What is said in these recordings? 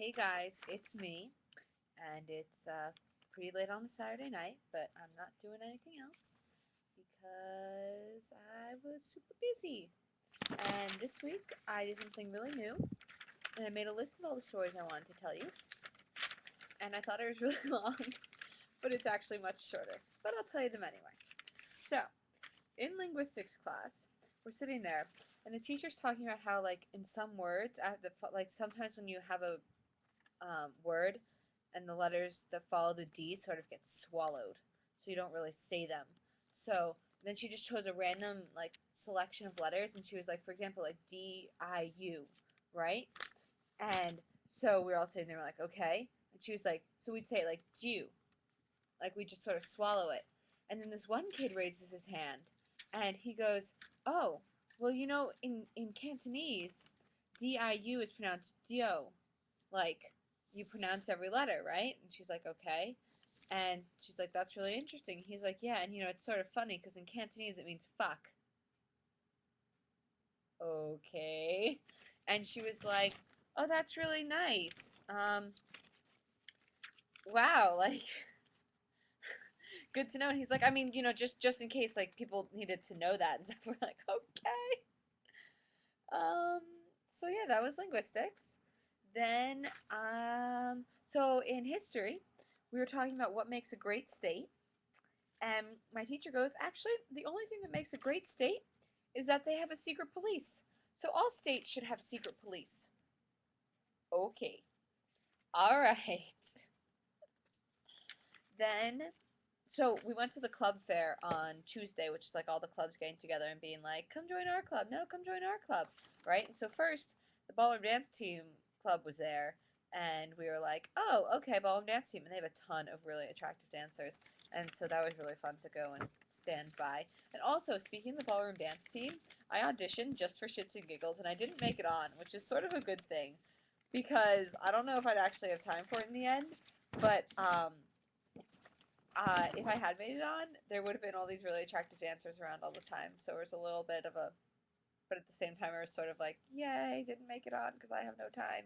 Hey guys, it's me, and it's pretty late on a Saturday night, but I'm not doing anything else because I was super busy. And this week I did something really new, and I made a list of all the stories I wanted to tell you, and I thought it was really long, but it's actually much shorter. But I'll tell you them anyway. So, in linguistics class, we're sitting there, and the teacher's talking about how, like, in some words, sometimes when you have a word and the letters that follow the D sort of get swallowed, so you don't really say them. So then she just chose a random like selection of letters, and she was like, for example, like D-I-U, right? And so we were all sitting there like, okay. And she was like, so we'd say it like dew, like we just sort of swallow it. And then this one kid raises his hand, and he goes, oh, well, in Cantonese, D-I-U is pronounced dio, like you pronounce every letter, right? And she's like, okay. And she's like, that's really interesting. He's like, yeah, and it's sort of funny because in Cantonese it means fuck. Okay. And she was like, oh, that's really nice. Wow, like good to know. And he's like, I mean, just in case like people needed to know that and stuff. We're like, okay. Um, so yeah, that was linguistics. Then, so in history, we were talking about what makes a great state. And my teacher goes, actually, the only thing that makes a great state is that they have a secret police. So all states should have secret police. Okay. All right. Then, so we went to the club fair on Tuesday, which is like all the clubs getting together and being like, come join our club. No, come join our club. Right? And so first, the ballroom dance team club was there. And we were like, oh, okay, ballroom dance team. And they have a ton of really attractive dancers. And so that was really fun to go and stand by. And also, speaking of the ballroom dance team, I auditioned just for shits and giggles, and I didn't make it on, which is sort of a good thing because I don't know if I'd actually have time for it in the end. But if I had made it on, there would have been all these really attractive dancers around all the time. So it was a little bit of a, but at the same time, it was sort of like, yay, didn't make it on because I have no time.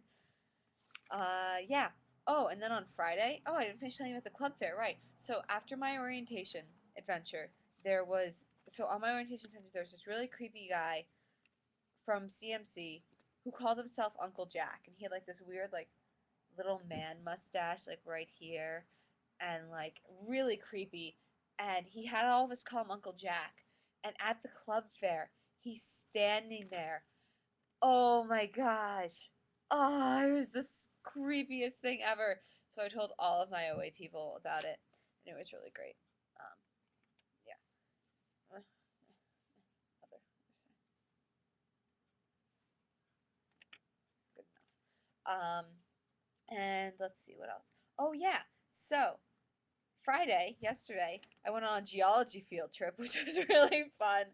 Yeah. Oh, and then on Friday, oh, I didn't finish telling you about the club fair, right? So after my orientation adventure, so on my orientation adventure, there was this really creepy guy from CMC who called himself Uncle Jack, and he had like this weird, like, little man mustache, like right here, and like really creepy. And he had all of us call him Uncle Jack. And at the club fair, he's standing there. Oh my gosh. Oh, it was the creepiest thing ever. So I told all of my OA people about it, and it was really great. Um, yeah. Other. Good enough. And let's see what else. Oh yeah. So Friday, yesterday, I went on a geology field trip, which was really fun.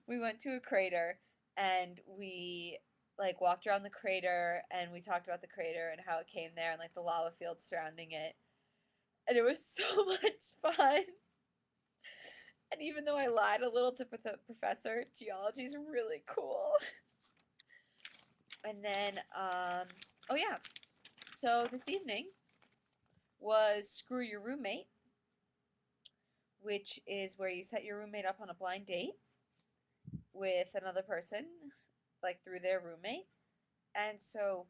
We went to a crater and we like walked around the crater and we talked about the crater and how it came there and like the lava fields surrounding it. And it was so much fun. And even though I lied a little to the professor, geology is really cool. And then, oh yeah, so this evening was Screw Your Roommate, which is where you set your roommate up on a blind date with another person, like through their roommate. And so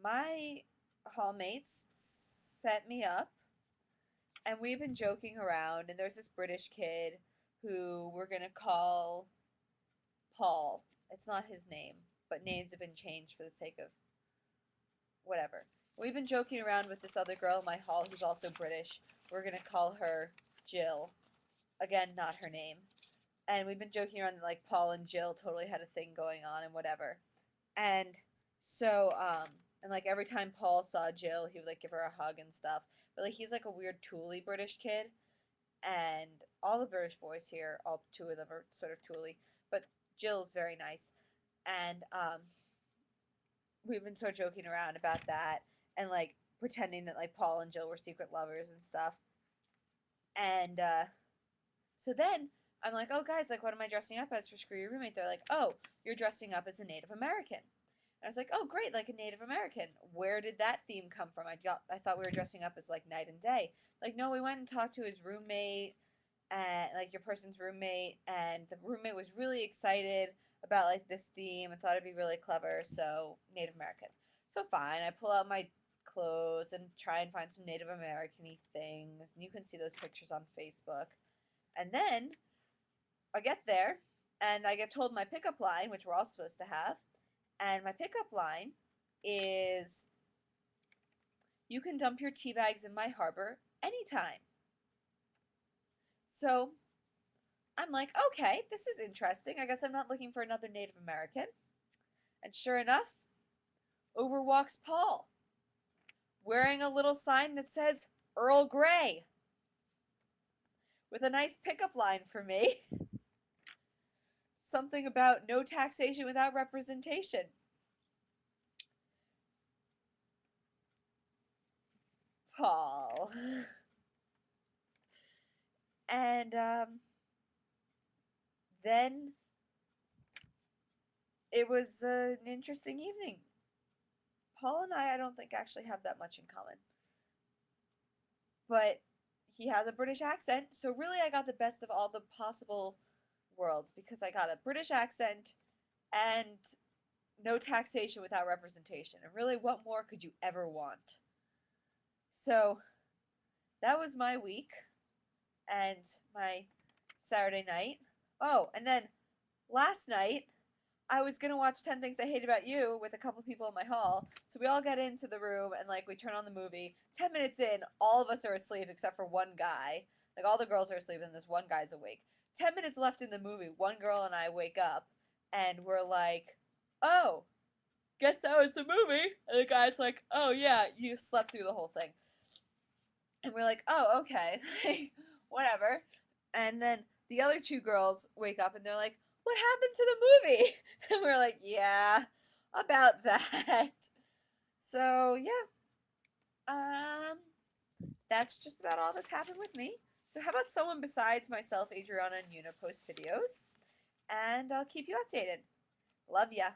my hallmates set me up, and we've been joking around. And there's this British kid who we're gonna call Paul. It's not his name, but names have been changed for the sake of whatever. We've been joking around with this other girl in my hall who's also British. We're gonna call her Jill. Again, not her name. And we've been joking around that like Paul and Jill totally had a thing going on and whatever. And so and like every time Paul saw Jill, he would like give her a hug and stuff. But like he's like a weird tooly British kid, and all the British boys here, all two of them are sort of tooly, but Jill's very nice. And we've been sort of joking around about that and like pretending that like Paul and Jill were secret lovers and stuff. And so then I'm like, oh guys, like what am I dressing up as for Screw Your Roommate? They're like, oh, you're dressing up as a Native American. I was like, oh, great, like a Native American. Where did that theme come from? I thought we were dressing up as like night and day. Like, no, we went and talked to his roommate, and like your person's roommate, and the roommate was really excited about like this theme and thought it'd be really clever. So Native American. So fine, I pull out my clothes and try and find some Native American-y things, and you can see those pictures on Facebook. And then I get there, and I get told my pickup line, which we're all supposed to have, and my pickup line is, you can dump your tea bags in my harbor anytime. So I'm like, okay, this is interesting. I guess I'm not looking for another Native American. And sure enough, over walks Paul, wearing a little sign that says Earl Grey, with a nice pickup line for me. Something about no taxation without representation. Paul. And then it was an interesting evening. Paul and I don't think actually have that much in common. But he has a British accent, so really I got the best of all the possible worlds because I got a British accent and no taxation without representation. And really, what more could you ever want? So that was my week and my Saturday night. Oh, and then last night I was gonna watch 10 Things I Hate About You with a couple people in my hall. So we all get into the room and like we turn on the movie. 10 minutes in, all of us are asleep except for one guy. Like all the girls are asleep and this one guy's awake. 10 minutes left in the movie, one girl and I wake up and we're like, oh, guess that was the movie. And the guy's like, oh yeah, you slept through the whole thing. And we're like, oh, okay, whatever. And then the other two girls wake up and they're like, what happened to the movie? And we're like, yeah, about that. So yeah, that's just about all that's happened with me. So how about someone besides myself, Adriana and Una, post videos, and I'll keep you updated. Love ya.